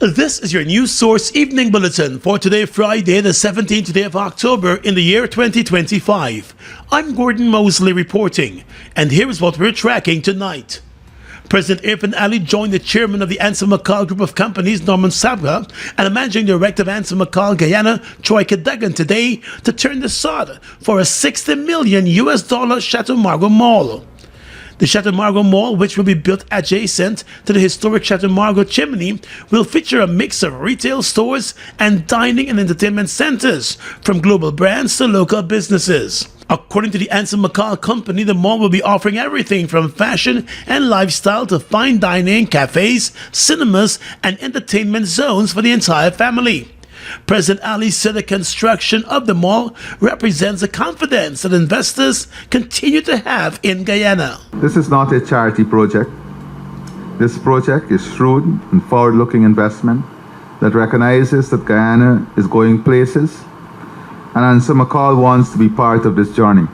This is your News Source Evening Bulletin for today, Friday, the 17th day of October in the year 2025. I'm Gordon Mosley reporting, and here is what we're tracking tonight. President Irfan Ali joined the chairman of the Ansel McCall Group of Companies, Norman Sabra, and the managing director of Ansel McCall Guyana, Troy Cadogan, today to turn the sod for a $60 million Chateau Margot Mall. The Chateau Margot Mall, which will be built adjacent to the historic Chateau Margot chimney, will feature a mix of retail stores and dining and entertainment centers, from global brands to local businesses. According to the Ansel McCall Company, the mall will be offering everything from fashion and lifestyle to fine dining, cafes, cinemas, and entertainment zones for the entire family. President Ali said the construction of the mall represents the confidence that investors continue to have in Guyana. This is not a charity project. This project is shrewd and forward-looking investment that recognizes that Guyana is going places, and Ansel McCall wants to be part of this journey.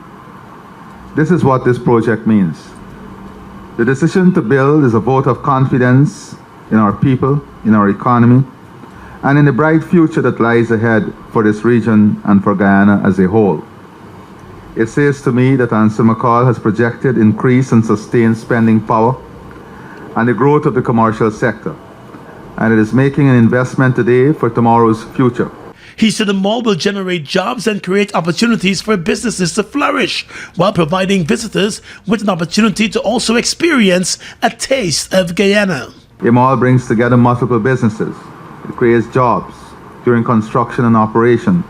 This is what this project means. The decision to build is a vote of confidence in our people, in our economy, and in the bright future that lies ahead for this region and for Guyana as a whole. It says to me that Ansel McCall has projected increased and sustained spending power and the growth of the commercial sector, and it is making an investment today for tomorrow's future. He said the mall will generate jobs and create opportunities for businesses to flourish, while providing visitors with an opportunity to also experience a taste of Guyana. A mall brings together multiple businesses. It creates jobs during construction and operation,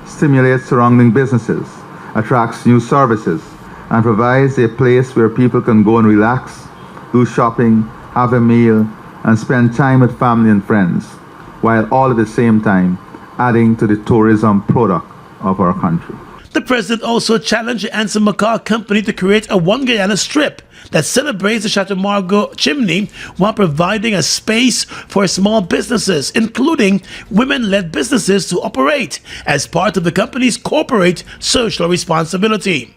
stimulates surrounding businesses, attracts new services, and provides a place where people can go and relax, do shopping, have a meal, and spend time with family and friends, while all at the same time adding to the tourism product of our country. The president also challenged the Ansel McCall Company to create a One Guyana strip that celebrates the Chateau Margot chimney while providing a space for small businesses, including women-led businesses, to operate as part of the company's corporate social responsibility.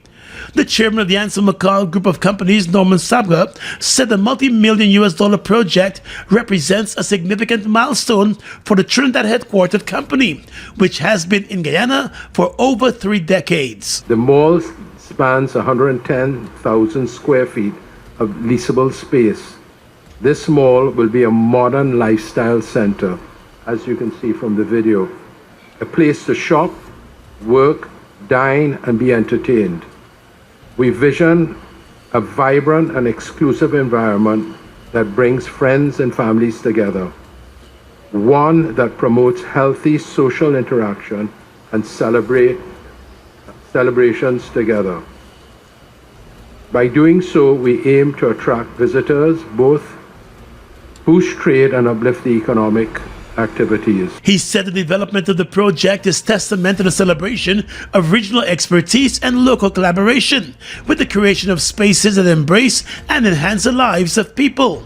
The chairman of the Ansel McCall Group of Companies, Norman Sabra, said the multi-million US project represents a significant milestone for the Trinidad headquartered company, which has been in Guyana for over 3 decades. The mall spans 110,000 square feet of leasable space. This mall will be a modern lifestyle center, as you can see from the video. A place to shop, work, dine, and be entertained. We vision a vibrant and exclusive environment that brings friends and families together. One that promotes healthy social interaction and celebrations together. By doing so, we aim to attract visitors, both boost trade and uplift the economic activities. He said the development of the project is testament to the celebration of regional expertise and local collaboration, with the creation of spaces that embrace and enhance the lives of people.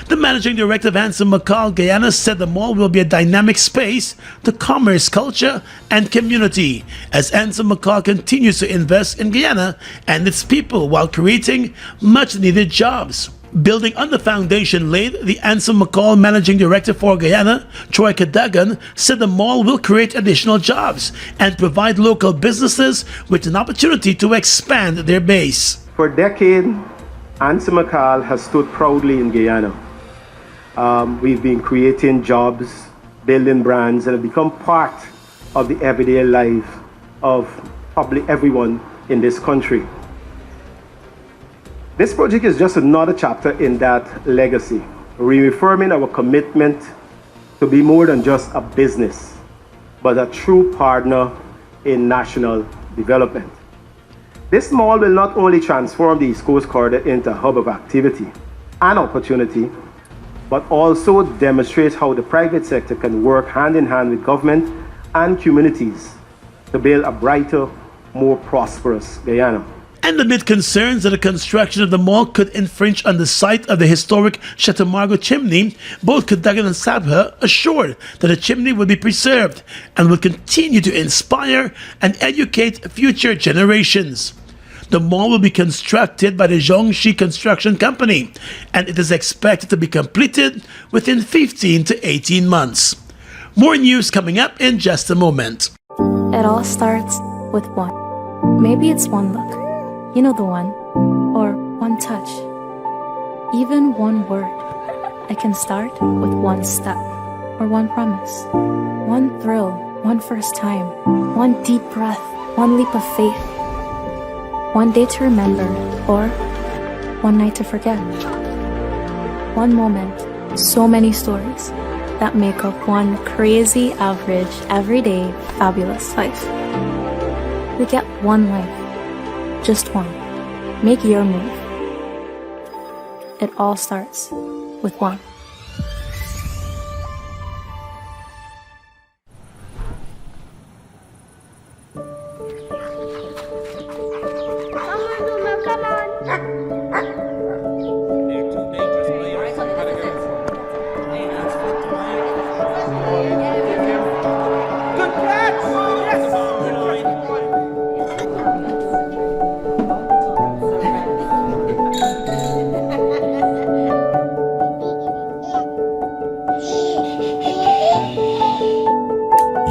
The managing director of Ansel McCall Guyana said the mall will be a dynamic space to commerce, culture, and community, as Ansel McCall continues to invest in Guyana and its people while creating much-needed jobs. Building on the foundation laid, the Ansel McCall Managing Director for Guyana, Troy Cadogan, said the mall will create additional jobs and provide local businesses with an opportunity to expand their base. For a decade, Ansel McCall has stood proudly in Guyana. We've been creating jobs, building brands, and have become part of the everyday life of probably everyone in this country. This project is just another chapter in that legacy, reaffirming our commitment to be more than just a business, but a true partner in national development. This mall will not only transform the East Coast Corridor into a hub of activity and opportunity, but also demonstrate how the private sector can work hand in hand with government and communities to build a brighter, more prosperous Guyana. And amid concerns that the construction of the mall could infringe on the site of the historic Chateau Margot chimney, both Cadogan and Sabra assured that the chimney will be preserved and will continue to inspire and educate future generations. The mall will be constructed by the Zhongxi Construction Company, and it is expected to be completed within 15 to 18 months. More news coming up in just a moment. It all starts with one. Maybe it's one look, you know the one, or one touch, even one word. It can start with one step, or one promise, one thrill, one first time, one deep breath, one leap of faith, one day to remember, or one night to forget. One moment, so many stories that make up one crazy, average, everyday, fabulous life. We get one life, just one. Make your move. It all starts with one.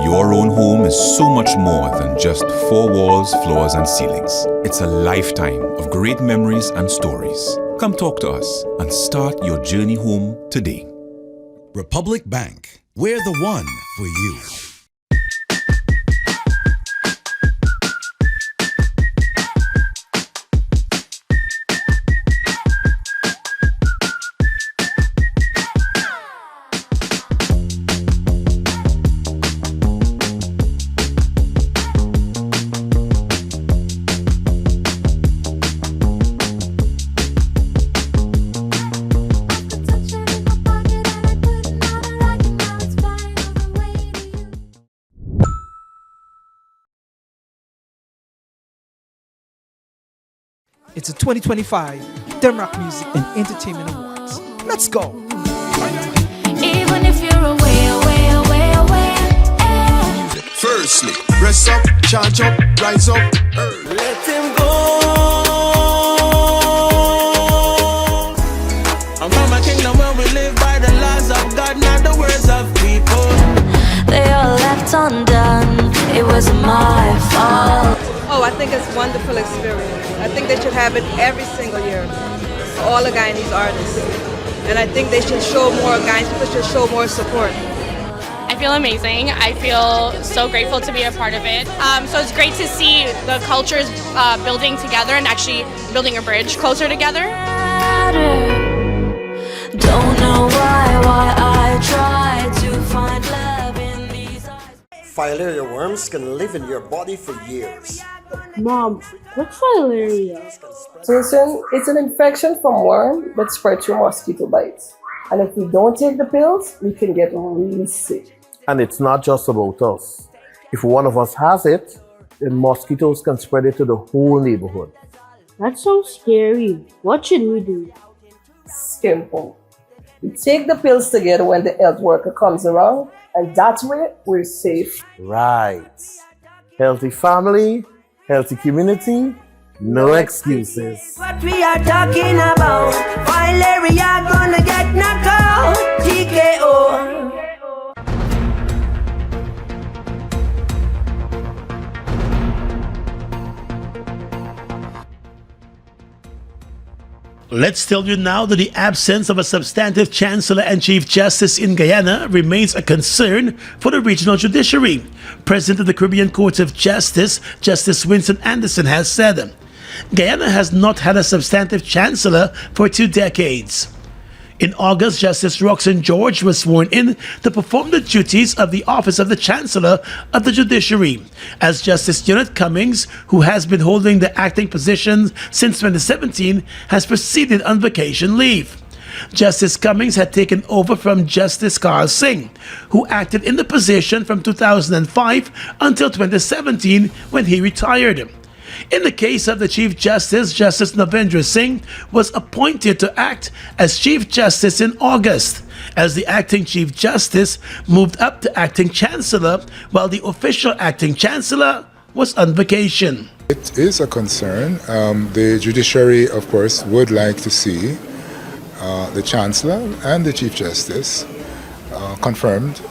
Your own home is so much more than just four walls, floors, and ceilings. It's a lifetime of great memories and stories. Come talk to us and start your journey home today. Republic Bank, we're the one for you. It's a 2025 Denmark Music and Entertainment Awards. Let's go! Even if you're away. Firstly, press up, charge up, rise up. Let him go. I'm from a kingdom where we live by the laws of God, not the words of people. They all left undone. It was my fault. Oh, I think it's a wonderful experience. I think they should have it every single year for all the Guyanese artists. And I think they should show more, Guyanese people should show more support. I feel amazing. I feel so grateful to be a part of it. So it's great to see the cultures building together and actually building a bridge closer together. Don't know why I tried to find love in these eyes. Filaria worms can live in your body for years. Mom, what's filaria? Listen, it's an infection from worm that spreads through mosquito bites. And if we don't take the pills, we can get really sick. And it's not just about us. If one of us has it, then mosquitoes can spread it to the whole neighborhood. That's so scary. What should we do? Simple. We take the pills together when the health worker comes around, and that way we're safe. Right. Healthy family, healthy community, no excuses. What we are talking about, filaria gonna get knocked out, TKO. Let's tell you now that the absence of a substantive Chancellor and Chief Justice in Guyana remains a concern for the regional judiciary. President of the Caribbean Court of Justice, Justice Winston Anderson, has said Guyana has not had a substantive Chancellor for 2 decades. In August, Justice Roxanne George was sworn in to perform the duties of the Office of the Chancellor of the Judiciary, as Justice Janet Cummings, who has been holding the acting position since 2017, has proceeded on vacation leave. Justice Cummings had taken over from Justice Carl Singh, who acted in the position from 2005 until 2017 when he retired. In the case of the Chief Justice, Justice Navendra Singh was appointed to act as Chief Justice in August, as the acting Chief Justice moved up to acting Chancellor while the official acting Chancellor was on vacation. It is a concern. The judiciary, of course, would like to see the Chancellor and the Chief Justice confirmed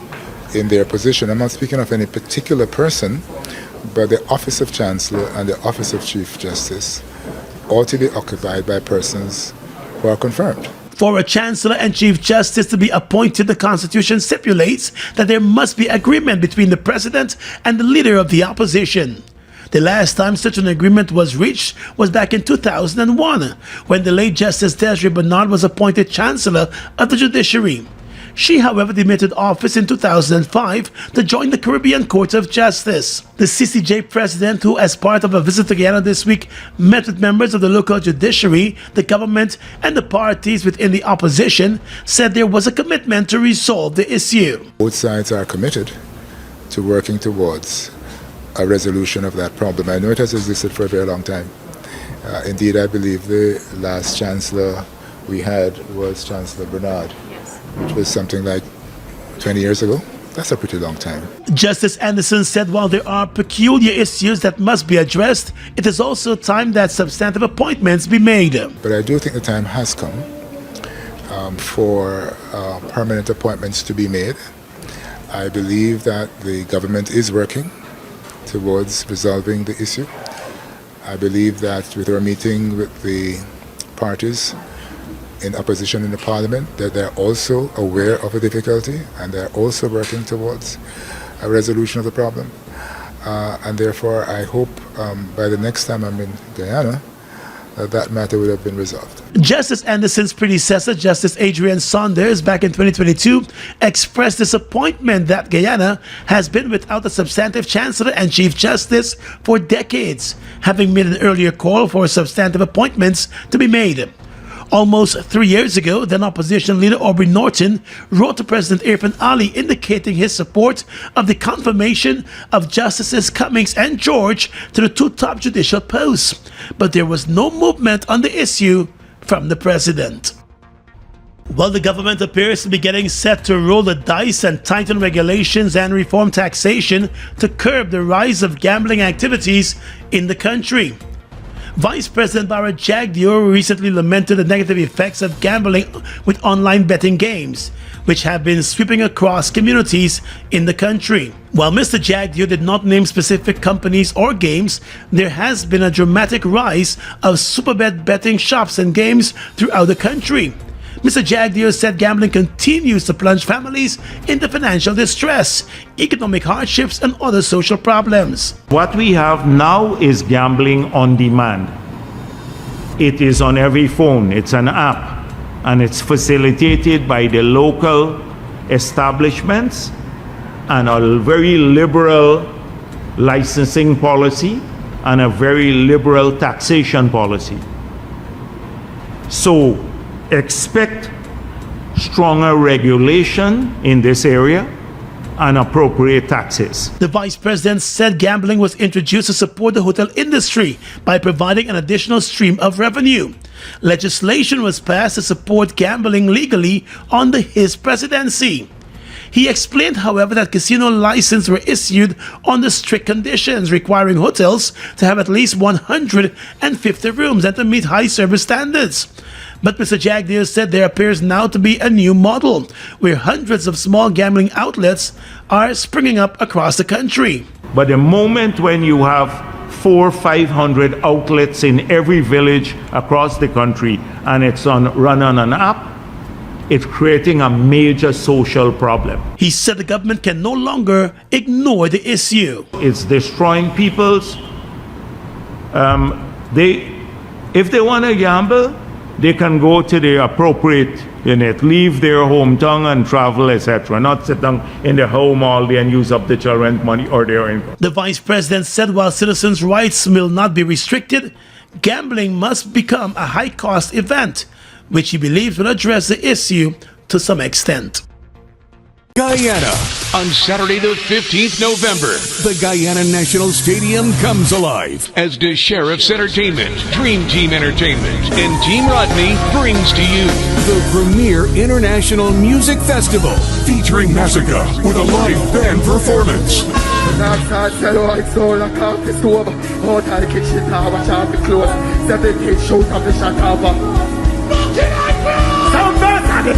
in their position. I'm not speaking of any particular person, but the Office of Chancellor and the Office of Chief Justice ought to be occupied by persons who are confirmed. For a Chancellor and Chief Justice to be appointed, the Constitution stipulates that there must be agreement between the President and the Leader of the Opposition. The last time such an agreement was reached was back in 2001, when the late Justice Desiree Bernard was appointed Chancellor of the Judiciary. She, however, demitted office in 2005 to join the Caribbean Court of Justice. The CCJ president, who as part of a visit to Guyana this week, met with members of the local judiciary, the government, and the parties within the opposition, said there was a commitment to resolve the issue. Both sides are committed to working towards a resolution of that problem. I know it has existed for a very long time. Indeed, I believe the last Chancellor we had was Chancellor Bernard, which was something like 20 years ago. That's a pretty long time. Justice Anderson said while there are peculiar issues that must be addressed, it is also time that substantive appointments be made. But I do think the time has come for permanent appointments to be made. I believe that the government is working towards resolving the issue. I believe that with our meeting with the parties in opposition in the Parliament, that they're also aware of the difficulty and they're also working towards a resolution of the problem. And therefore, I hope by the next time I'm in Guyana, that matter would have been resolved. Justice Anderson's predecessor, Justice Adrian Saunders, back in 2022, expressed disappointment that Guyana has been without a substantive Chancellor and Chief Justice for decades, having made an earlier call for substantive appointments to be made. Almost 3 years ago, then opposition leader Aubrey Norton wrote to President Irfan Ali indicating his support of the confirmation of Justices Cummings and George to the two top judicial posts. But there was no movement on the issue from the President. Well, the government appears to be getting set to roll the dice and tighten regulations and reform taxation to curb the rise of gambling activities in the country. Vice President Bara Jagdeo recently lamented the negative effects of gambling with online betting games, which have been sweeping across communities in the country. While Mr. Jagdeo did not name specific companies or games, there has been a dramatic rise of superbet betting shops and games throughout the country. Mr. Jagdeo said gambling continues to plunge families into financial distress, economic hardships, and other social problems. What we have now is gambling on demand. It is on every phone, it's an app, and it's facilitated by the local establishments and a very liberal licensing policy and a very liberal taxation policy. So, expect stronger regulation in this area and appropriate taxes. The Vice President said gambling was introduced to support the hotel industry by providing an additional stream of revenue. Legislation was passed to support gambling legally under his presidency. He explained, however, that casino licenses were issued under strict conditions, requiring hotels to have at least 150 rooms and to meet high service standards. But Mr. Jagdeo said there appears now to be a new model, where hundreds of small gambling outlets are springing up across the country. But the moment when you have 400 or 500 outlets in every village across the country and it's run on an app, it's creating a major social problem. He said the government can no longer ignore the issue. It's destroying people's... if they want to gamble, they can go to the appropriate unit, leave their hometown and travel, etc. Not sit down in their home all day and use up the children's money or their income. The Vice President said while citizens' rights will not be restricted, gambling must become a high-cost event, which he believes will address the issue to some extent. Guyana. On Saturday the 15th November, the Guyana National Stadium comes alive as the Sheriff's Entertainment, Dream Team Entertainment, and Team Rodney brings to you the premier international music festival featuring Massacre with a live band performance. out of the kitchen now, wash off the clothes. 17 shoot of the shot over. Some birds are the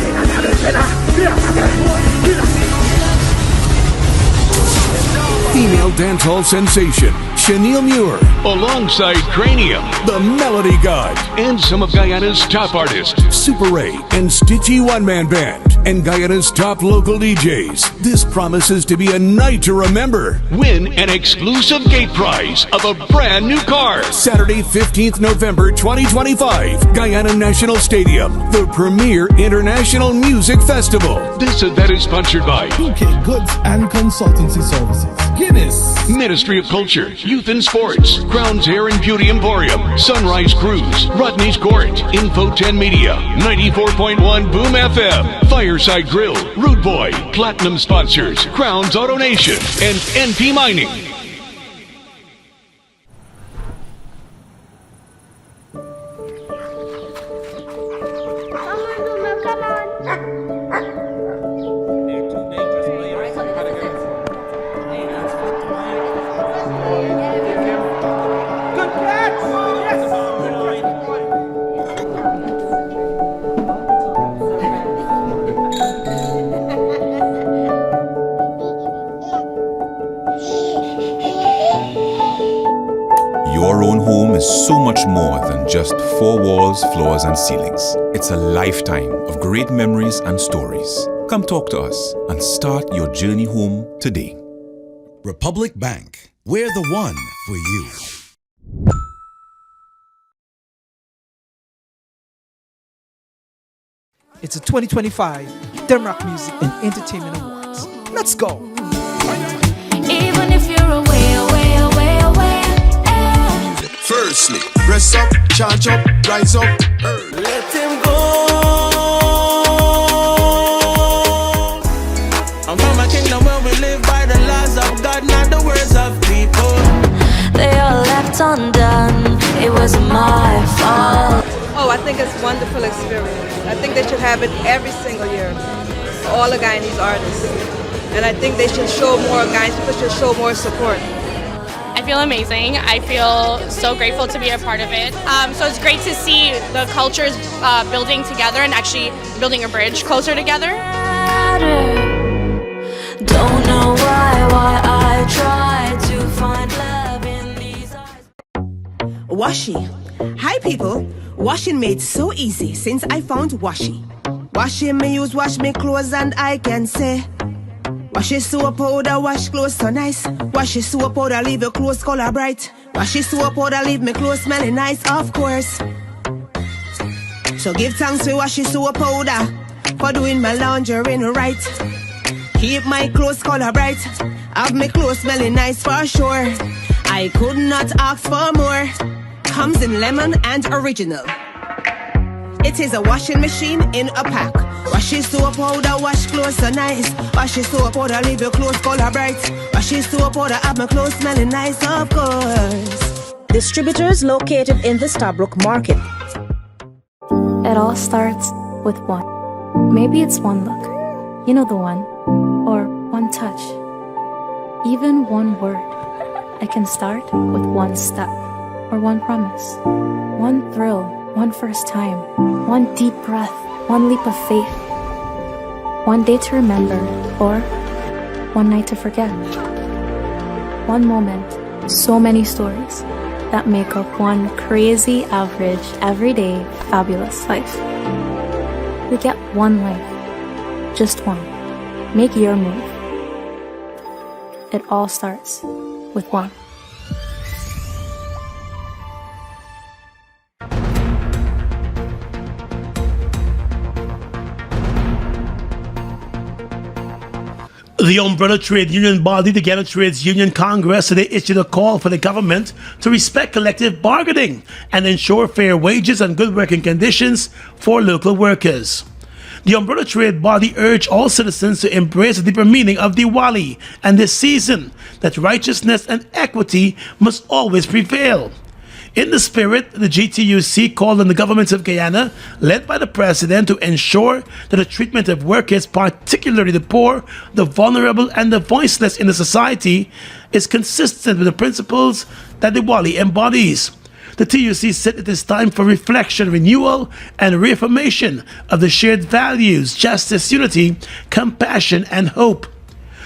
Female dancehall sensation, Chenille Muir, alongside Cranium, the Melody God, and some of Guyana's top artists, Super Ray and Stitchy One-Man Band, and Guyana's top local DJs. This promises to be a night to remember. Win an exclusive gate prize of a brand new car. Saturday, 15th November 2025, Guyana National Stadium, the premier international music festival. This event is sponsored by PK Goods and Consultancy Services, Guinness, Ministry of Culture, Youth and Sports, Crown's Hair and Beauty Emporium, Sunrise Cruise, Rodney's Court, Info 10 Media, 94.1 Boom FM, Fireside Grill, Rude Boy, Platinum Sponsors, Crown's Auto Nation, and NP Mining. Your own home is so much more than just four walls, floors, and ceilings. It's a lifetime of great memories and stories. Come talk to us and start your journey home today. Republic Bank, we're the one for you. It's a 2025 Demrock Music and Entertainment Awards. Let's go! Even if you're away, away, away, away. Firstly, rest up, charge up, rise up. Let him go. I'm from a kingdom where we live by the laws of God, not the words of people. They all left undone. It wasn't my fault. Oh, I think it's a wonderful experience. I think they should have it every single year. All the Guyanese artists. And I think they should show more, Guyanese people should show more support. I feel amazing. I feel so grateful to be a part of it. So it's great to see the cultures building together and actually building a bridge closer together. Don't know why I try to find love in these eyes. Washi. Hi people. Washing made so easy since I found Washi. Washing me use wash me clothes and I can say wash your soap powder, wash clothes so nice. Wash your soap powder, leave your clothes color bright. Wash your soap powder, leave me clothes smelling nice, of course. So give thanks for wash your soap powder for doing my laundry right. Keep my clothes color bright, have my clothes smelling nice for sure. I could not ask for more. Comes in lemon and original. It is a washing machine in a pack. Wash your soap powder, wash clothes so nice. Wash your soap powder, leave your clothes color bright. Wash your soap powder, have my clothes smelling nice, of course. Distributors located in the Starbrook Market. It all starts with one. Maybe it's one look. You know the one. Or one touch. Even one word. I can start with one step. Or one promise. One thrill. One first time. One deep breath. One leap of faith. One day to remember. Or one night to forget. One moment. So many stories that make up one crazy, average, everyday, fabulous life. We get one life. Just one. Make your move. It all starts with one. The umbrella trade union body, the Guyana Trades Union Congress, today issued a call for the government to respect collective bargaining and ensure fair wages and good working conditions for local workers. The umbrella trade body urged all citizens to embrace the deeper meaning of Diwali and this season, that righteousness and equity must always prevail. In the spirit, the GTUC called on the government of Guyana, led by the president, to ensure that the treatment of workers, particularly the poor, the vulnerable, and the voiceless in the society, is consistent with the principles that the Wali embodies. The TUC said it is time for reflection, renewal, and reaffirmation of the shared values, justice, unity, compassion, and hope.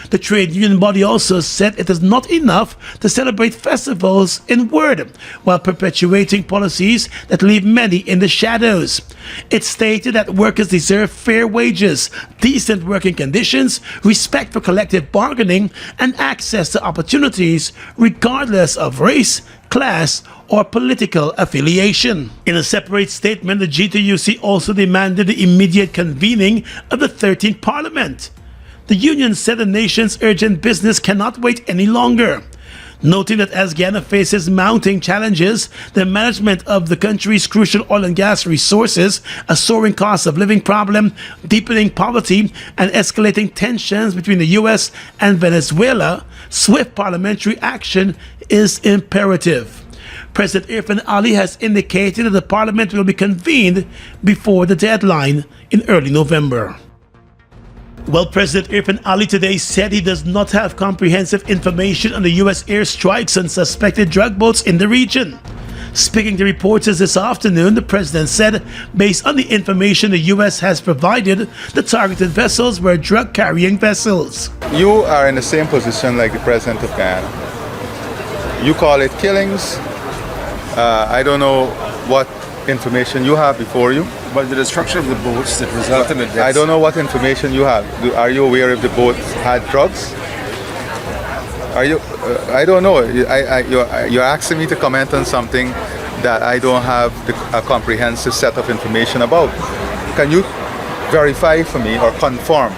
The trade union body also said it is not enough to celebrate festivals in word while perpetuating policies that leave many in the shadows. It stated that workers deserve fair wages, decent working conditions, respect for collective bargaining, and access to opportunities regardless of race, class, or political affiliation. In a separate statement, the GTUC also demanded the immediate convening of the 13th Parliament. The union said the nation's urgent business cannot wait any longer, noting that as Guyana faces mounting challenges, the management of the country's crucial oil and gas resources, a soaring cost of living problem, deepening poverty, and escalating tensions between the U.S. and Venezuela, swift parliamentary action is imperative. President Irfan Ali has indicated that the parliament will be convened before the deadline in early November. Well, President Irfan Ali today said he does not have comprehensive information on the U.S. airstrikes on suspected drug boats in the region. Speaking to reporters this afternoon, the president said, based on the information the U.S. has provided, the targeted vessels were drug-carrying vessels. You are in the same position like the president of Guyana. You call it killings. I don't know what information you have before you. But the destruction of the boats that resulted in deaths. I don't know what information you have. Are you aware if the boat had drugs? Are you? I don't know. You're asking me to comment on something that I don't have a comprehensive set of information about. Can you verify for me or confirm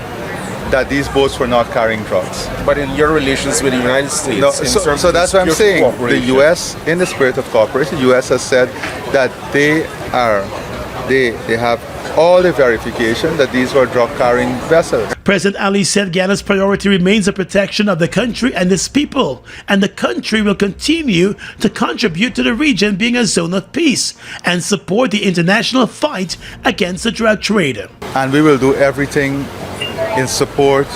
that these boats were not carrying drugs? But in your relations with the United States, no, so that's what I'm saying. The U.S., in the spirit of cooperation, the U.S. has said that they have all the verification that these were drug-carrying vessels. President Ali said Guyana's priority remains the protection of the country and its people, and the country will continue to contribute to the region being a zone of peace and support the international fight against the drug trade. And we will do everything in support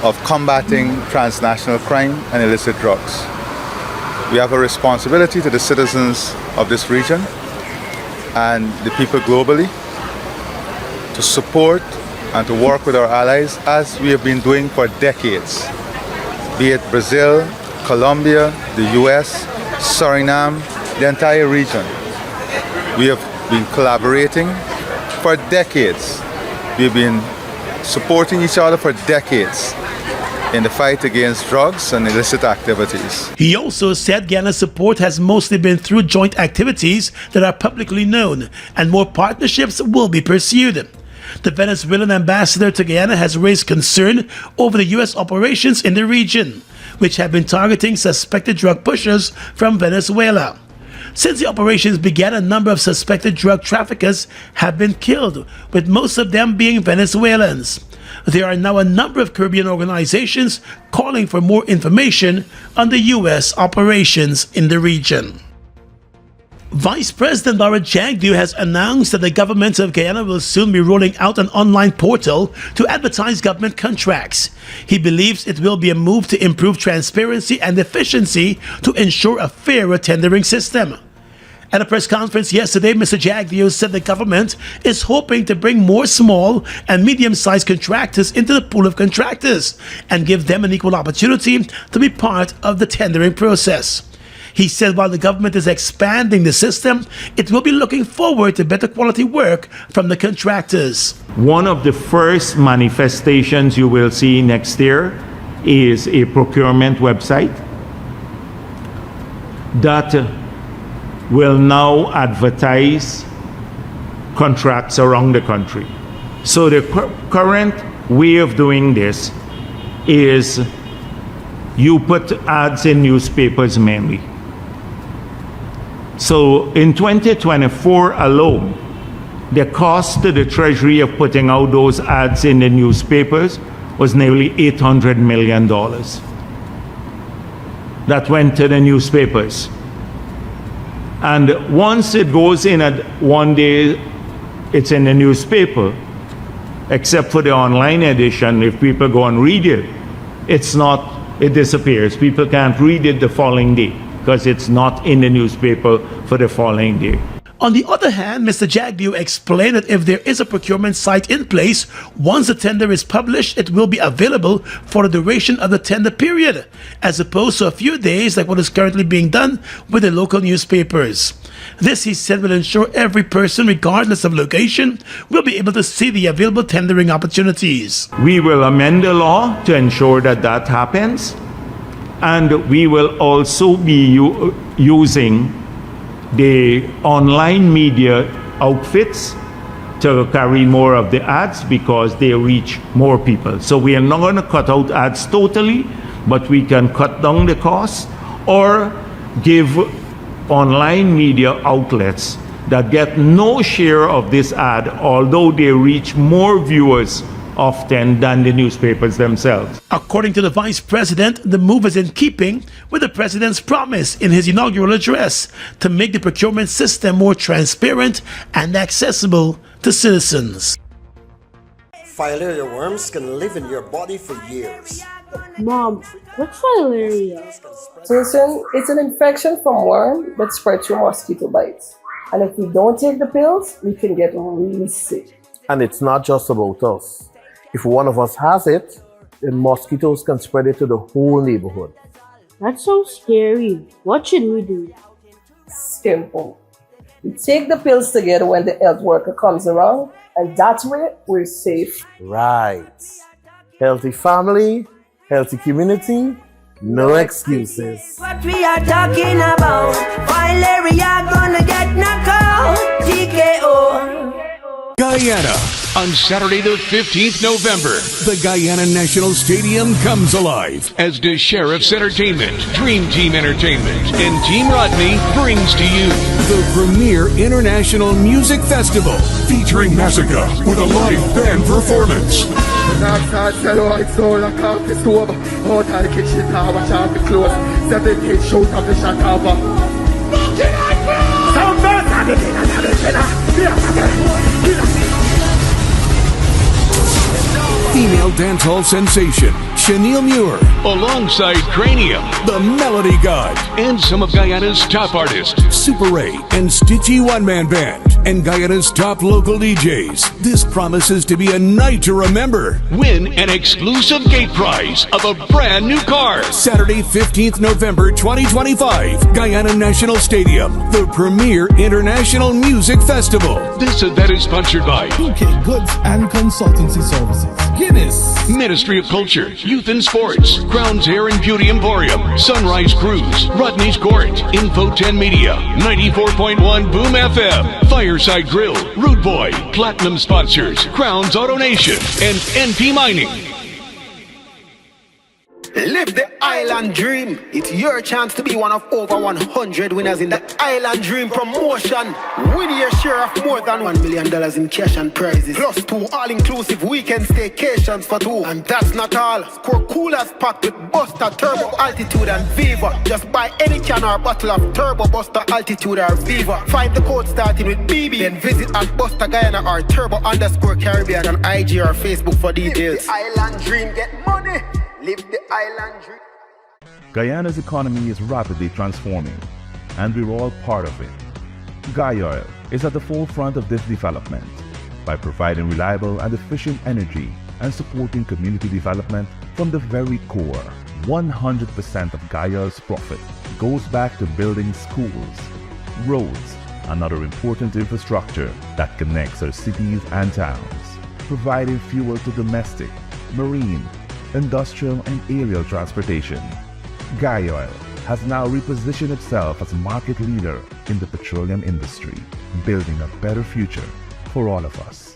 of combating transnational crime and illicit drugs. We have a responsibility to the citizens of this region and the people globally to support and to work with our allies as we have been doing for decades, be it Brazil, Colombia, the US, Suriname, the entire region. We have been collaborating for decades. We've been supporting each other for decades in the fight against drugs and illicit activities. He also said Guyana's support has mostly been through joint activities that are publicly known, and more partnerships will be pursued. The Venezuelan ambassador to Guyana has raised concern over the U.S. operations in the region, which have been targeting suspected drug pushers from Venezuela. Since the operations began, a number of suspected drug traffickers have been killed, with most of them being Venezuelans. There are now a number of Caribbean organizations calling for more information on the U.S. operations in the region. Vice President Laura Jagdew has announced that the government of Guyana will soon be rolling out an online portal to advertise government contracts. He believes it will be a move to improve transparency and efficiency to ensure a fairer tendering system. At a press conference yesterday, Mr. Jagdew said the government is hoping to bring more small and medium-sized contractors into the pool of contractors and give them an equal opportunity to be part of the tendering process. He said while the government is expanding the system, it will be looking forward to better quality work from the contractors. One of the first manifestations you will see next year is a procurement website that will now advertise contracts around the country. So the current way of doing this is you put ads in newspapers mainly. So in 2024 alone, the cost to the Treasury of putting out those ads in the newspapers was nearly $800 million. That went to the newspapers. And once it goes in at one day, it's in the newspaper, except for the online edition. If people go and read it, it disappears. People can't read it the following day because it's not in the newspaper for the following day. On the other hand, Mr. Jagdew explained that if there is a procurement site in place, once the tender is published, it will be available for the duration of the tender period, as opposed to a few days like what is currently being done with the local newspapers. This, he said, will ensure every person, regardless of location, will be able to see the available tendering opportunities. We will amend the law to ensure that that happens, and we will also be using the online media outfits to carry more of the ads because they reach more people. So we are not going to cut out ads totally, but we can cut down the cost or give online media outlets that get no share of this ad, although they reach more viewers often than the newspapers themselves. According to the Vice President, the move is in keeping with the President's promise in his inaugural address to make the procurement system more transparent and accessible to citizens. Filaria worms can live in your body for years. Mom, what's filaria? Listen, it's an infection from worm that spreads through mosquito bites. And if we don't take the pills, we can get really sick. And it's not just about us. If one of us has it, then mosquitoes can spread it to the whole neighborhood. That's so scary. What should we do? Simple. We take the pills together when the health worker comes around, and that way we're safe. Right. Healthy family, healthy community, no excuses. What we are talking about, filaria gonna get knocked out, TKO. Guyana. On Saturday the 15th November, the Guyana National Stadium comes alive as the Sheriff's Entertainment, Dream Team Entertainment, and Team Rodney brings to you the premier international music festival featuring Massacre with a live band performance. Female dancehall sensation Chenille Muir, alongside Cranium, the Melody God, and some of Guyana's top artists, Super Ray and Stitchy One Man Band, and Guyana's top local DJs. This promises to be a night to remember. Win an exclusive gate prize of a brand new car. Saturday, 15th November 2025, Guyana National Stadium, the premier international music festival. This event is sponsored by PK Goods and Consultancy Services, Guinness, Ministry of Culture, Youth and Sports, Crown's Hair and Beauty Emporium, Sunrise Cruise, Rodney's Court, Info 10 Media, 94.1 Boom FM, Fireside Grill, Rude Boy, Platinum Sponsors, Crown's Auto Nation, and NP Mining. Live the island dream. It's your chance to be one of over 100 winners in the Island Dream promotion. Win your share of more than $1 million in cash and prizes, plus 2 all-inclusive weekend staycations for 2. And that's not all. Score coolers packed with Buster, Turbo, Altitude, and Viva. Just buy any can or bottle of Turbo, Buster, Altitude, or Viva. Find the code starting with BB, then visit at Buster Guyana or Turbo_Caribbean on IG or Facebook for details. Live the island dream, get money. Live the island dream. Guyana's economy is rapidly transforming, and we're all part of it. Guyana is at the forefront of this development by providing reliable and efficient energy and supporting community development from the very core. 100% of Guyana's profit goes back to building schools, roads, and other important infrastructure that connects our cities and towns, providing fuel to domestic, marine, industrial and aerial transportation. Guyana has now repositioned itself as a market leader in the petroleum industry, building a better future for all of us.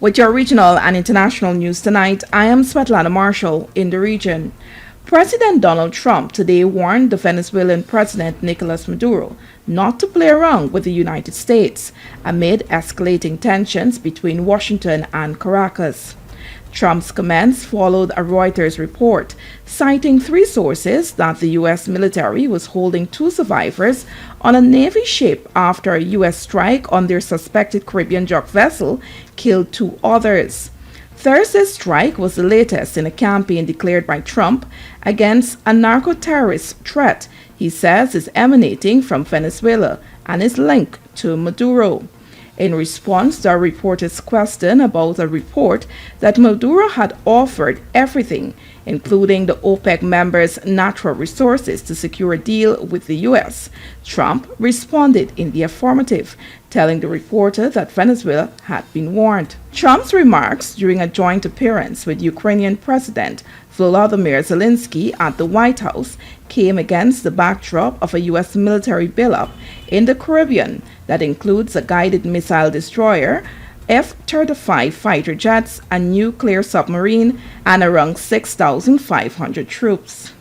With your regional and international news tonight, I am Svetlana Marshall in the region. President Donald Trump today warned the Venezuelan President Nicolas Maduro not to play around with the United States amid escalating tensions between Washington and Caracas. Trump's comments followed a Reuters report citing 3 sources that the U.S. military was holding 2 survivors on a Navy ship after a U.S. strike on their suspected Caribbean drug vessel killed 2 others. Thursday's strike was the latest in a campaign declared by Trump against a narco-terrorist threat he says is emanating from Venezuela and is linked to Maduro. In response to a reporter's question about a report that Maduro had offered everything, including the OPEC members' natural resources, to secure a deal with the U.S., Trump responded in the affirmative, telling the reporter that Venezuela had been warned. Trump's remarks during a joint appearance with Ukrainian President Volodymyr Zelensky at the White House came against the backdrop of a U.S. military buildup in the Caribbean that includes a guided missile destroyer, F-35 fighter jets, a nuclear submarine, and around 6,500 troops.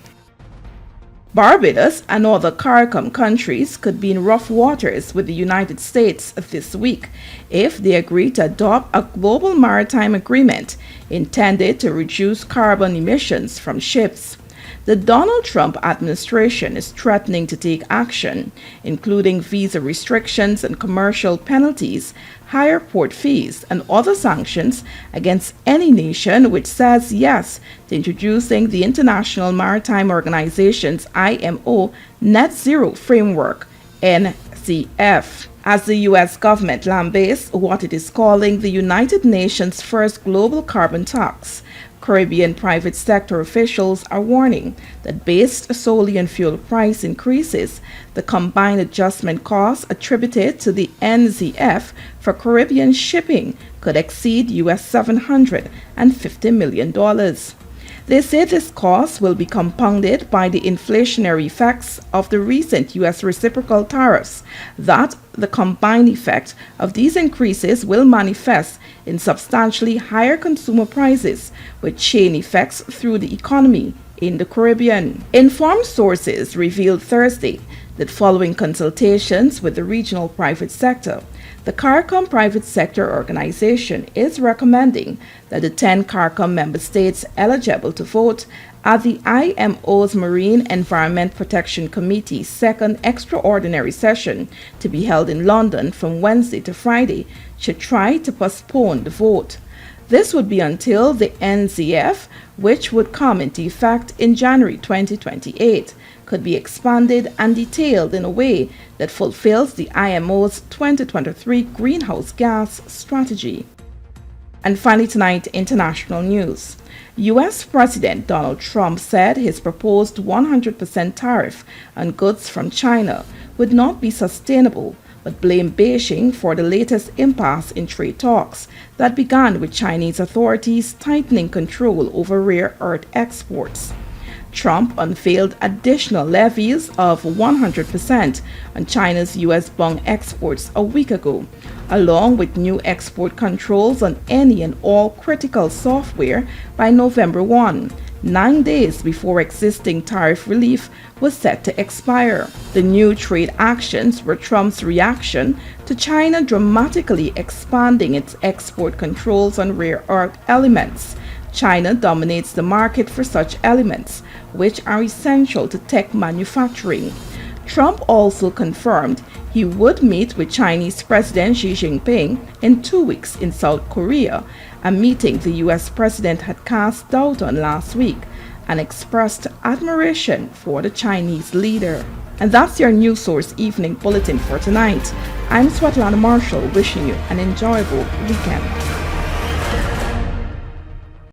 Barbados and other CARICOM countries could be in rough waters with the United States this week if they agree to adopt a global maritime agreement intended to reduce carbon emissions from ships. The Donald Trump administration is threatening to take action, including visa restrictions and commercial penalties, higher port fees, and other sanctions against any nation which says yes to introducing the International Maritime Organization's IMO Net Zero Framework, NZF. As the U.S. government lambasts what it is calling the United Nations' first global carbon tax, Caribbean private sector officials are warning that based solely on fuel price increases, the combined adjustment costs attributed to the NZF for Caribbean shipping could exceed US $750 million. They say this cost will be compounded by the inflationary effects of the recent U.S. reciprocal tariffs, that the combined effect of these increases will manifest in substantially higher consumer prices, with chain effects through the economy in the Caribbean. Informed sources revealed Thursday that following consultations with the regional private sector, the CARICOM Private Sector Organization is recommending that the 10 CARICOM member states eligible to vote at the IMO's Marine Environment Protection Committee's second extraordinary session to be held in London from Wednesday to Friday should try to postpone the vote. This would be until the NZF, which would come into effect in January 2028, could be expanded and detailed in a way that fulfills the IMO's 2023 greenhouse gas strategy. And finally tonight, international news. U.S. President Donald Trump said his proposed 100% tariff on goods from China would not be sustainable, but blamed Beijing for the latest impasse in trade talks that began with Chinese authorities tightening control over rare earth exports. Trump unveiled additional levies of 100% on China's U.S. bong exports a week ago, along with new export controls on any and all critical software by November 1, 9 days before existing tariff relief was set to expire. The new trade actions were Trump's reaction to China dramatically expanding its export controls on rare earth elements. China dominates the market for such elements, which are essential to tech manufacturing. Trump also confirmed he would meet with Chinese President Xi Jinping in 2 weeks in South Korea, a meeting the U.S. president had cast doubt on last week and expressed admiration for the Chinese leader. And that's your News Source Evening Bulletin for tonight. I'm Svetlana Marshall, wishing you an enjoyable weekend.